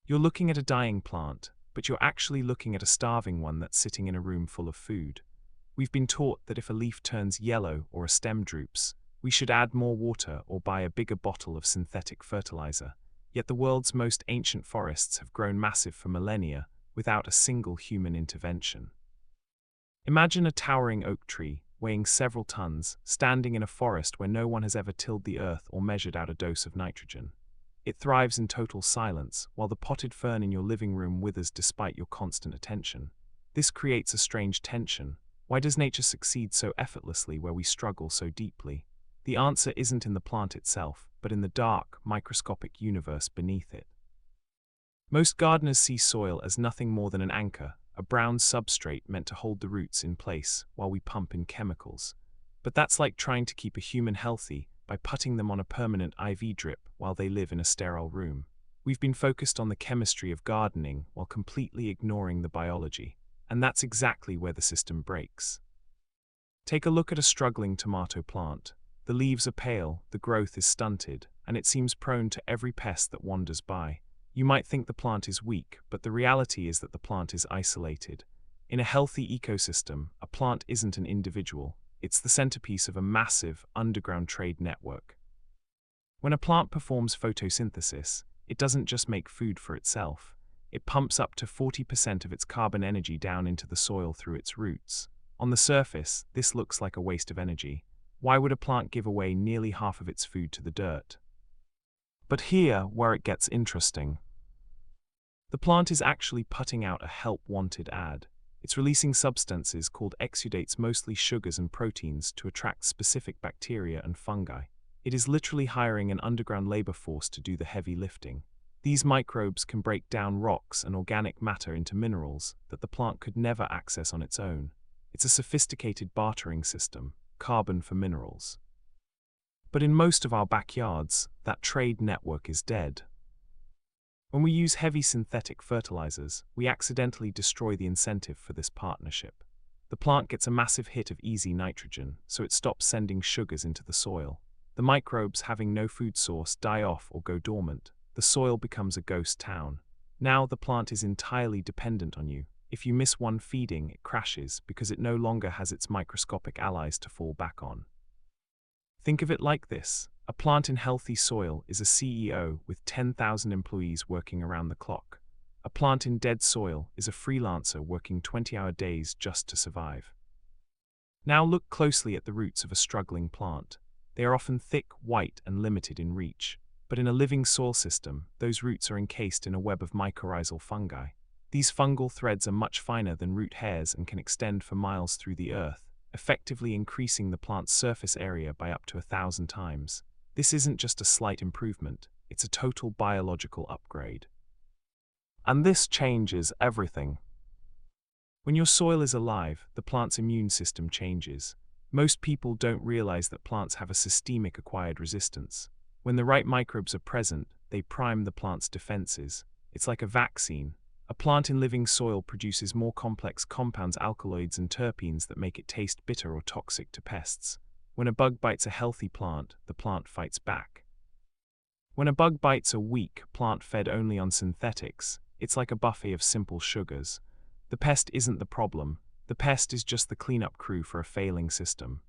You're looking at a dying plant, but you're actually looking at a starving one that's sitting in a room full of food. We've been taught that if a leaf turns yellow or a stem droops, we should add more water or buy a bigger bottle of synthetic fertilizer. Yet the world's most ancient forests have grown massive for millennia without a single human intervention. Imagine a towering oak tree, weighing several tons, standing in a forest where no one has ever tilled the earth or measured out a dose of nitrogen. It thrives in total silence, while the potted fern in your living room withers despite your constant attention. This creates a strange tension. Why does nature succeed so effortlessly where we struggle so deeply? The answer isn't in the plant itself, but in the dark, microscopic universe beneath it. Most gardeners see soil as nothing more than an anchor, a brown substrate meant to hold the roots in place while we pump in chemicals. But that's like trying to keep a human healthy by putting them on a permanent IV drip while they live in a sterile room. We've been focused on the chemistry of gardening while completely ignoring the biology, and that's exactly where the system breaks. Take a look at a struggling tomato plant. The leaves are pale, the growth is stunted, and it seems prone to every pest that wanders by. You might think the plant is weak, but the reality is that the plant is isolated. In a healthy ecosystem, a plant isn't an individual. It's the centerpiece of a massive, underground trade network. When a plant performs photosynthesis, it doesn't just make food for itself. It pumps up to 40% of its carbon energy down into the soil through its roots. On the surface, this looks like a waste of energy. Why would a plant give away nearly half of its food to the dirt? But here, where it gets interesting. The plant is actually putting out a help-wanted ad. It's releasing substances called exudates, mostly sugars and proteins, to attract specific bacteria and fungi. It is literally hiring an underground labor force to do the heavy lifting. These microbes can break down rocks and organic matter into minerals that the plant could never access on its own. It's a sophisticated bartering system, carbon for minerals. But in most of our backyards, that trade network is dead. When we use heavy synthetic fertilizers, we accidentally destroy the incentive for this partnership. The plant gets a massive hit of easy nitrogen, so it stops sending sugars into the soil. The microbes, having no food source, die off or go dormant. The soil becomes a ghost town. Now the plant is entirely dependent on you. If you miss one feeding, it crashes because it no longer has its microscopic allies to fall back on. Think of it like this. A plant in healthy soil is a CEO with 10,000 employees working around the clock. A plant in dead soil is a freelancer working 20-hour days just to survive. Now look closely at the roots of a struggling plant. They are often thick, white, and limited in reach. But in a living soil system, those roots are encased in a web of mycorrhizal fungi. These fungal threads are much finer than root hairs and can extend for miles through the earth, effectively increasing the plant's surface area by up to 1,000 times. This isn't just a slight improvement, it's a total biological upgrade. And this changes everything. When your soil is alive, the plant's immune system changes. Most people don't realize that plants have a systemic acquired resistance. When the right microbes are present, they prime the plant's defenses. It's like a vaccine. A plant in living soil produces more complex compounds, alkaloids and terpenes that make it taste bitter or toxic to pests. When a bug bites a healthy plant, the plant fights back. When a bug bites a weak plant fed only on synthetics, it's like a buffet of simple sugars. The pest isn't the problem. The pest is just the cleanup crew for a failing system.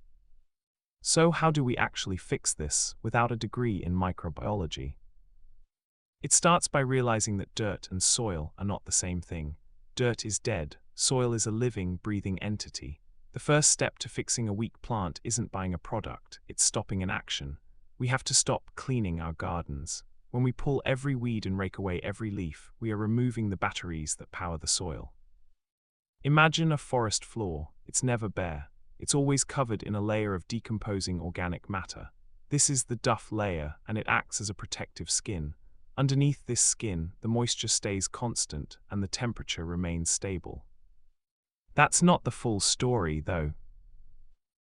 So how do we actually fix this without a degree in microbiology? It starts by realizing that dirt and soil are not the same thing. Dirt is dead. Soil is a living, breathing entity. The first step to fixing a weak plant isn't buying a product, it's stopping an action. We have to stop cleaning our gardens. When we pull every weed and rake away every leaf, we are removing the batteries that power the soil. Imagine a forest floor. It's never bare. It's always covered in a layer of decomposing organic matter. This is the duff layer, and it acts as a protective skin. Underneath this skin, the moisture stays constant and the temperature remains stable. That's not the full story, though.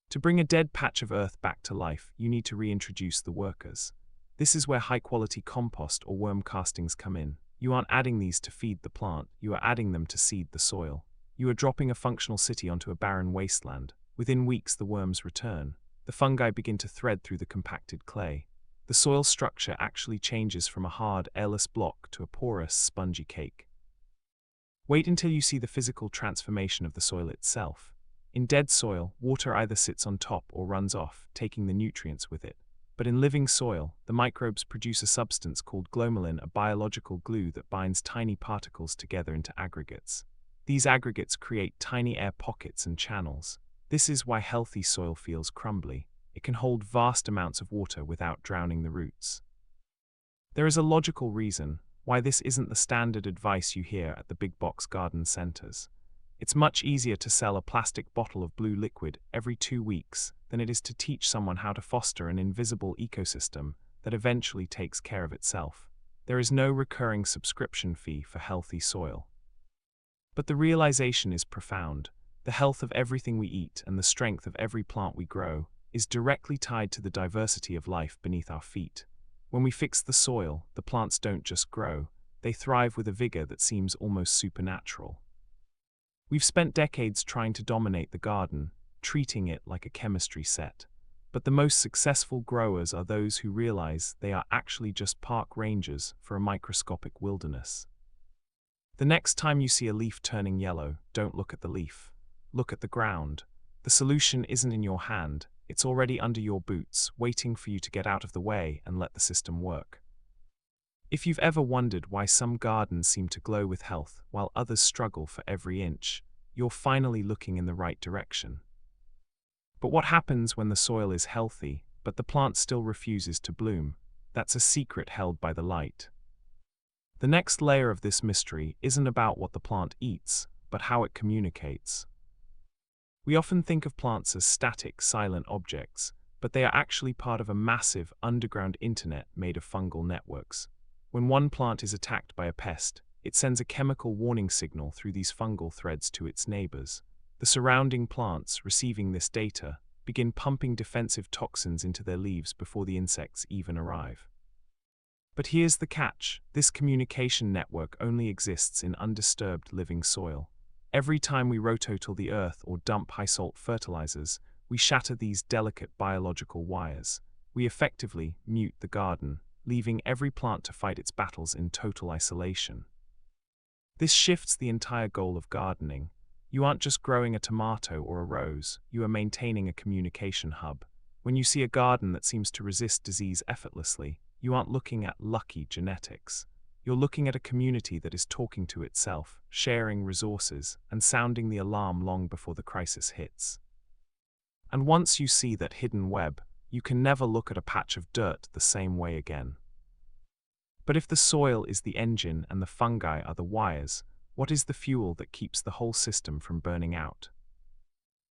To bring a dead patch of earth back to life, you need to reintroduce the workers. This is where high-quality compost or worm castings come in. You aren't adding these to feed the plant, you are adding them to seed the soil. You are dropping a functional city onto a barren wasteland. Within weeks, the worms return. The fungi begin to thread through the compacted clay. the soil structure actually changes from a hard, airless block to a porous, spongy cake. Wait until you see the physical transformation of the soil itself. In dead soil, water either sits on top or runs off, taking the nutrients with it. But in living soil, the microbes produce a substance called glomalin, a biological glue that binds tiny particles together into aggregates. These aggregates create tiny air pockets and channels. This is why healthy soil feels crumbly. It can hold vast amounts of water without drowning the roots. There is a logical reason why this isn't the standard advice you hear at the big box garden centers. It's much easier to sell a plastic bottle of blue liquid every 2 weeks than it is to teach someone how to foster an invisible ecosystem that eventually takes care of itself. There is no recurring subscription fee for healthy soil. But the realization is profound. The health of everything we eat and the strength of every plant we grow is directly tied to the diversity of life beneath our feet. When we fix the soil, the plants don't just grow, they thrive with a vigor that seems almost supernatural. We've spent decades trying to dominate the garden, treating it like a chemistry set. But the most successful growers are those who realize they are actually just park rangers for a microscopic wilderness. The next time you see a leaf turning yellow, don't look at the leaf. Look at the ground. The solution isn't in your hand, it's already under your boots, waiting for you to get out of the way and let the system work. If you've ever wondered why some gardens seem to glow with health while others struggle for every inch, you're finally looking in the right direction. But what happens when the soil is healthy, but the plant still refuses to bloom? That's a secret held by the light. The next layer of this mystery isn't about what the plant eats, but how it communicates. We often think of plants as static, silent objects, but they are actually part of a massive underground internet made of fungal networks. When one plant is attacked by a pest, it sends a chemical warning signal through these fungal threads to its neighbors. The surrounding plants, receiving this data, begin pumping defensive toxins into their leaves before the insects even arrive. But here's the catch: this communication network only exists in undisturbed living soil. Every time we rototill the earth or dump high-salt fertilizers, we shatter these delicate biological wires. We effectively mute the garden, leaving every plant to fight its battles in total isolation. This shifts the entire goal of gardening. You aren't just growing a tomato or a rose, you are maintaining a communication hub. When you see a garden that seems to resist disease effortlessly, you aren't looking at lucky genetics. You're looking at a community that is talking to itself, sharing resources, and sounding the alarm long before the crisis hits. And once you see that hidden web, you can never look at a patch of dirt the same way again. But if the soil is the engine and the fungi are the wires, what is the fuel that keeps the whole system from burning out?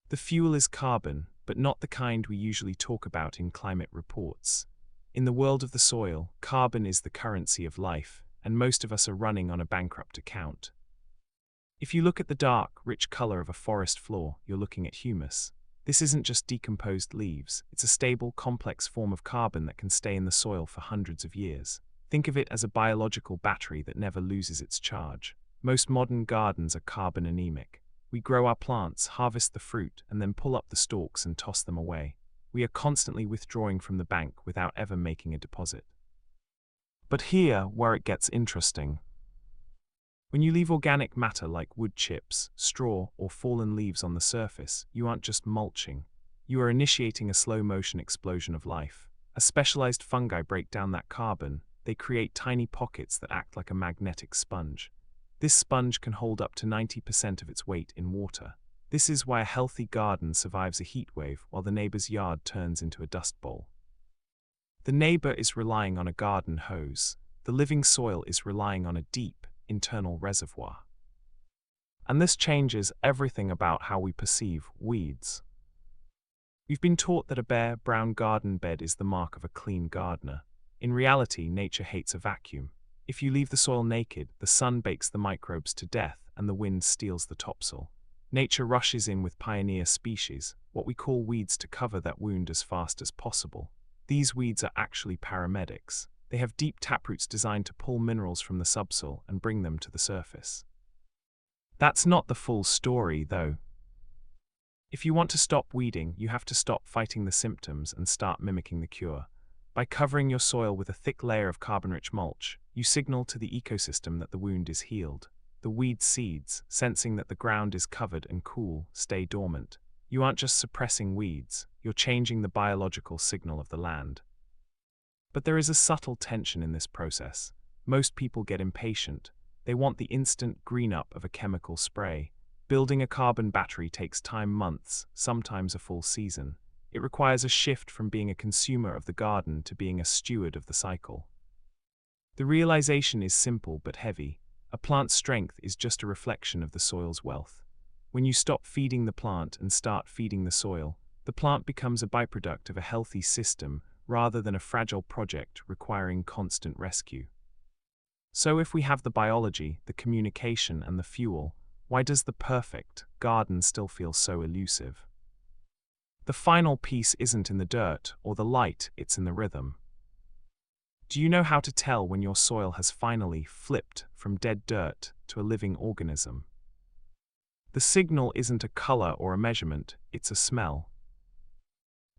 The fuel is carbon, but not the kind we usually talk about in climate reports. In the world of the soil, carbon is the currency of life, and most of us are running on a bankrupt account. If you look at the dark, rich color of a forest floor, you're looking at humus. This isn't just decomposed leaves, it's a stable, complex form of carbon that can stay in the soil for hundreds of years. Think of it as a biological battery that never loses its charge. Most modern gardens are carbon anemic. We grow our plants, harvest the fruit, and then pull up the stalks and toss them away. We are constantly withdrawing from the bank without ever making a deposit. But here, where it gets interesting. When you leave organic matter like wood chips, straw, or fallen leaves on the surface, you aren't just mulching. You are initiating a slow-motion explosion of life. As specialized fungi break down that carbon, they create tiny pockets that act like a magnetic sponge. This sponge can hold up to 90% of its weight in water. This is why a healthy garden survives a heat wave while the neighbor's yard turns into a dust bowl. The neighbor is relying on a garden hose. The living soil is relying on a deep, internal reservoir. And this changes everything about how we perceive weeds. We've been taught that a bare, brown garden bed is the mark of a clean gardener. In reality, nature hates a vacuum. If you leave the soil naked, the sun bakes the microbes to death and the wind steals the topsoil. Nature rushes in with pioneer species, what we call weeds, to cover that wound as fast as possible. These weeds are actually paramedics. They have deep taproots designed to pull minerals from the subsoil and bring them to the surface. That's not the full story, though. If you want to stop weeding, you have to stop fighting the symptoms and start mimicking the cure. By covering your soil with a thick layer of carbon-rich mulch, you signal to the ecosystem that the wound is healed. The weed seeds, sensing that the ground is covered and cool, stay dormant. You aren't just suppressing weeds, you're changing the biological signal of the land. But there is a subtle tension in this process. Most people get impatient. They want the instant green-up of a chemical spray. Building a carbon battery takes time, months, sometimes a full season. It requires a shift from being a consumer of the garden to being a steward of the cycle. The realization is simple but heavy. A plant's strength is just a reflection of the soil's wealth. When you stop feeding the plant and start feeding the soil, the plant becomes a byproduct of a healthy system rather than a fragile project requiring constant rescue. So if we have the biology, the communication, and the fuel, why does the perfect garden still feel so elusive? The final piece isn't in the dirt or the light, it's in the rhythm. Do you know how to tell when your soil has finally flipped from dead dirt to a living organism? The signal isn't a color or a measurement, it's a smell.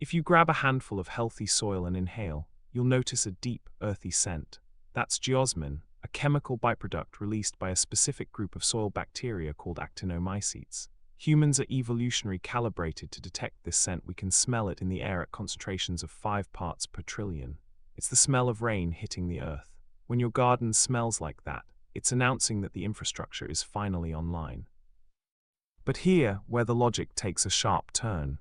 If you grab a handful of healthy soil and inhale, you'll notice a deep, earthy scent. That's geosmin, a chemical byproduct released by a specific group of soil bacteria called actinomycetes. Humans are evolutionarily calibrated to detect this scent. We can smell it in the air at concentrations of 5 parts per trillion. It's the smell of rain hitting the earth. When your garden smells like that, it's announcing that the infrastructure is finally online. But here, where the logic takes a sharp turn.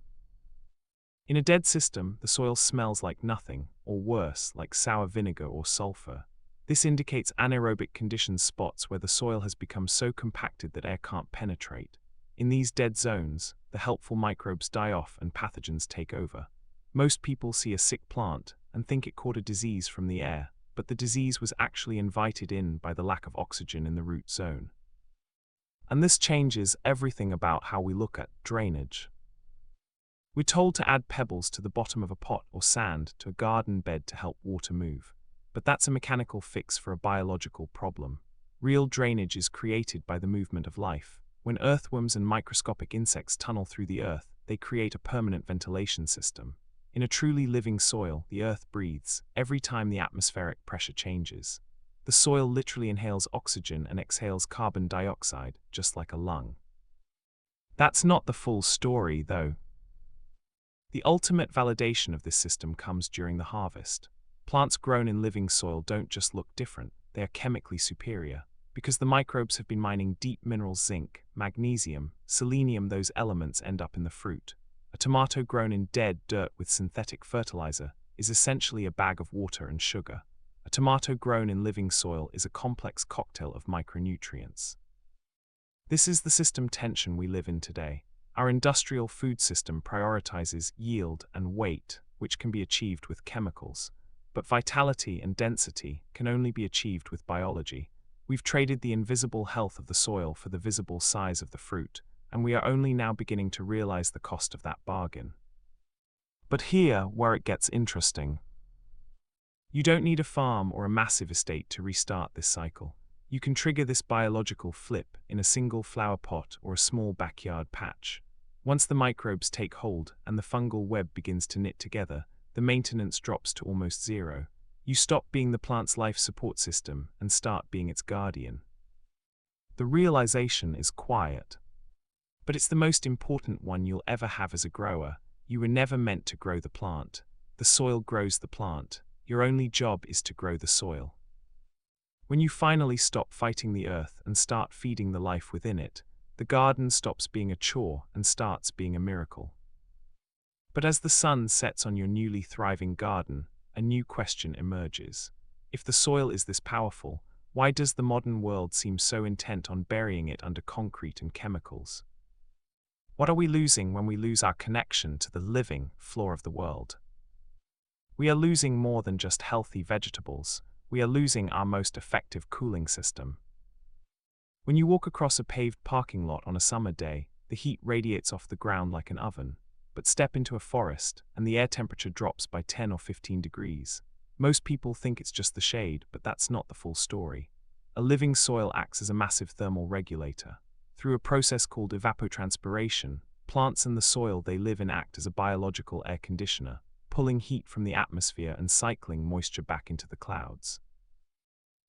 In a dead system, the soil smells like nothing, or worse, like sour vinegar or sulfur. This indicates anaerobic conditions, spots where the soil has become so compacted that air can't penetrate. In these dead zones, the helpful microbes die off and pathogens take over. Most people see a sick plant and think it caught a disease from the air, but the disease was actually invited in by the lack of oxygen in the root zone. And this changes everything about how we look at drainage. We're told to add pebbles to the bottom of a pot or sand to a garden bed to help water move. But that's a mechanical fix for a biological problem. Real drainage is created by the movement of life. When earthworms and microscopic insects tunnel through the earth, they create a permanent ventilation system. In a truly living soil, the earth breathes every time the atmospheric pressure changes. The soil literally inhales oxygen and exhales carbon dioxide, just like a lung. That's not the full story, though. The ultimate validation of this system comes during the harvest. Plants grown in living soil don't just look different, they are chemically superior. Because the microbes have been mining deep minerals, zinc, magnesium, selenium, those elements end up in the fruit. A tomato grown in dead dirt with synthetic fertilizer is essentially a bag of water and sugar. A tomato grown in living soil is a complex cocktail of micronutrients. This is the system tension we live in today. Our industrial food system prioritizes yield and weight, which can be achieved with chemicals. But vitality and density can only be achieved with biology. We've traded the invisible health of the soil for the visible size of the fruit, and we are only now beginning to realize the cost of that bargain. But here, where it gets interesting. You don't need a farm or a massive estate to restart this cycle. You can trigger this biological flip in a single flower pot or a small backyard patch. Once the microbes take hold and the fungal web begins to knit together, the maintenance drops to almost zero. You stop being the plant's life support system and start being its guardian. The realization is quiet. But it's the most important one you'll ever have as a grower. You were never meant to grow the plant. The soil grows the plant. Your only job is to grow the soil. When you finally stop fighting the earth and start feeding the life within it, the garden stops being a chore and starts being a miracle. But as the sun sets on your newly thriving garden, a new question emerges. If the soil is this powerful, why does the modern world seem so intent on burying it under concrete and chemicals? What are we losing when we lose our connection to the living floor of the world? We are losing more than just healthy vegetables. We are losing our most effective cooling system. When you walk across a paved parking lot on a summer day, the heat radiates off the ground like an oven. But step into a forest, and the air temperature drops by 10 or 15 degrees. Most people think it's just the shade, but that's not the full story. A living soil acts as a massive thermal regulator. Through a process called evapotranspiration, plants and the soil they live in act as a biological air conditioner, pulling heat from the atmosphere and cycling moisture back into the clouds.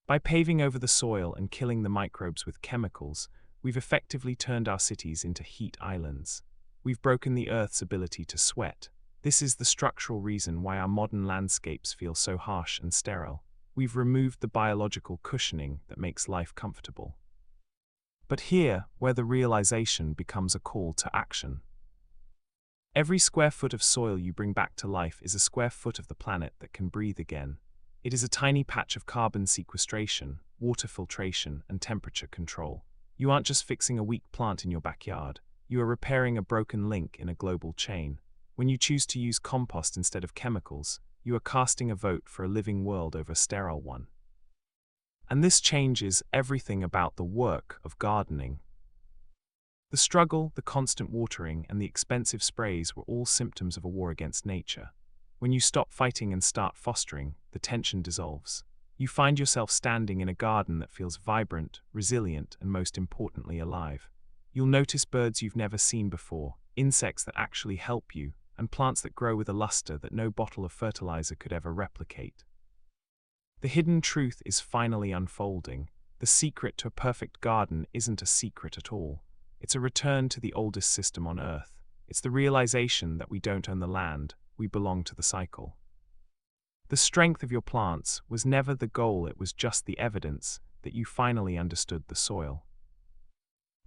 By paving over the soil and killing the microbes with chemicals, we've effectively turned our cities into heat islands. We've broken the Earth's ability to sweat. This is the structural reason why our modern landscapes feel so harsh and sterile. We've removed the biological cushioning that makes life comfortable. But here, where the realization becomes a call to action. Every square foot of soil you bring back to life is a square foot of the planet that can breathe again. It is a tiny patch of carbon sequestration, water filtration, and temperature control. You aren't just fixing a weak plant in your backyard, you are repairing a broken link in a global chain. When you choose to use compost instead of chemicals, you are casting a vote for a living world over a sterile one. And this changes everything about the work of gardening. The struggle, the constant watering, and the expensive sprays were all symptoms of a war against nature. When you stop fighting and start fostering, the tension dissolves. You find yourself standing in a garden that feels vibrant, resilient, and most importantly alive. You'll notice birds you've never seen before, insects that actually help you, and plants that grow with a luster that no bottle of fertilizer could ever replicate. The hidden truth is finally unfolding. The secret to a perfect garden isn't a secret at all. It's a return to the oldest system on Earth. It's the realization that we don't own the land, we belong to the cycle. The strength of your plants was never the goal, it was just the evidence that you finally understood the soil.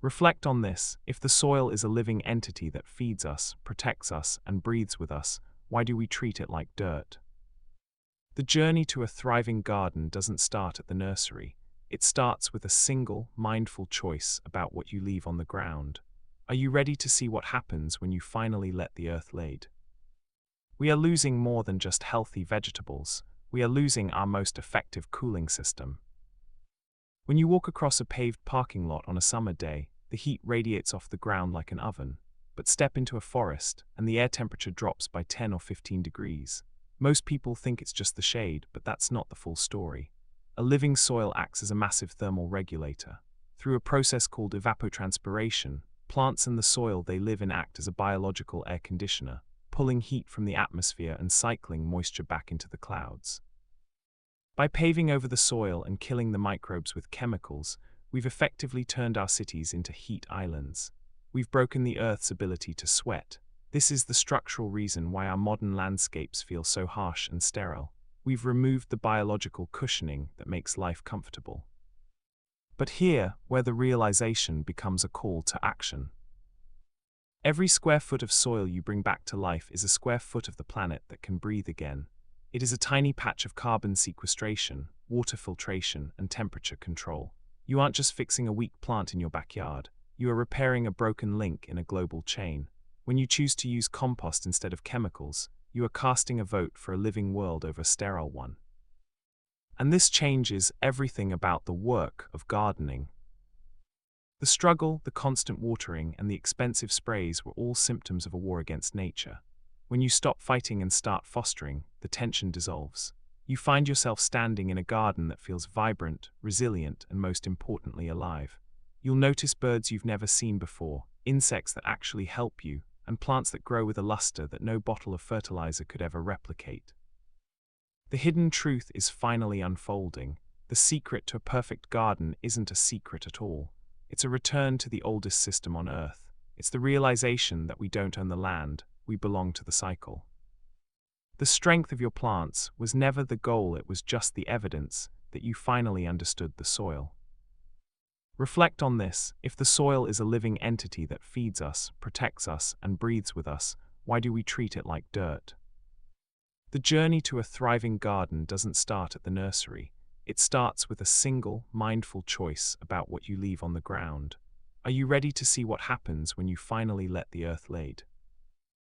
Reflect on this. If the soil is a living entity that feeds us, protects us, and breathes with us, why do we treat it like dirt? The journey to a thriving garden doesn't start at the nursery. It starts with a single, mindful choice about what you leave on the ground. Are you ready to see what happens when you finally let the earth lead? We are losing more than just healthy vegetables. We are losing our most effective cooling system. When you walk across a paved parking lot on a summer day, the heat radiates off the ground like an oven. But step into a forest, and the air temperature drops by 10 or 15 degrees. Most people think it's just the shade, but that's not the full story. A living soil acts as a massive thermal regulator. Through a process called evapotranspiration, plants and the soil they live in act as a biological air conditioner, pulling heat from the atmosphere and cycling moisture back into the clouds. By paving over the soil and killing the microbes with chemicals, we've effectively turned our cities into heat islands. We've broken the Earth's ability to sweat. This is the structural reason why our modern landscapes feel so harsh and sterile. We've removed the biological cushioning that makes life comfortable. But here, where the realization becomes a call to action. Every square foot of soil you bring back to life is a square foot of the planet that can breathe again. It is a tiny patch of carbon sequestration, water filtration, and temperature control. You aren't just fixing a weak plant in your backyard, you are repairing a broken link in a global chain. When you choose to use compost instead of chemicals, you are casting a vote for a living world over a sterile one. And this changes everything about the work of gardening. The struggle, the constant watering, and the expensive sprays were all symptoms of a war against nature. When you stop fighting and start fostering, the tension dissolves. You find yourself standing in a garden that feels vibrant, resilient, and most importantly alive. You'll notice birds you've never seen before, insects that actually help you, and plants that grow with a luster that no bottle of fertilizer could ever replicate. The hidden truth is finally unfolding. The secret to a perfect garden isn't a secret at all. It's a return to the oldest system on Earth. It's the realization that we don't own the land, we belong to the cycle. The strength of your plants was never the goal, it was just the evidence that you finally understood the soil. Reflect on this. If the soil is a living entity that feeds us, protects us, and breathes with us, why do we treat it like dirt? The journey to a thriving garden doesn't start at the nursery. It starts with a single, mindful choice about what you leave on the ground. Are you ready to see what happens when you finally let the earth lead?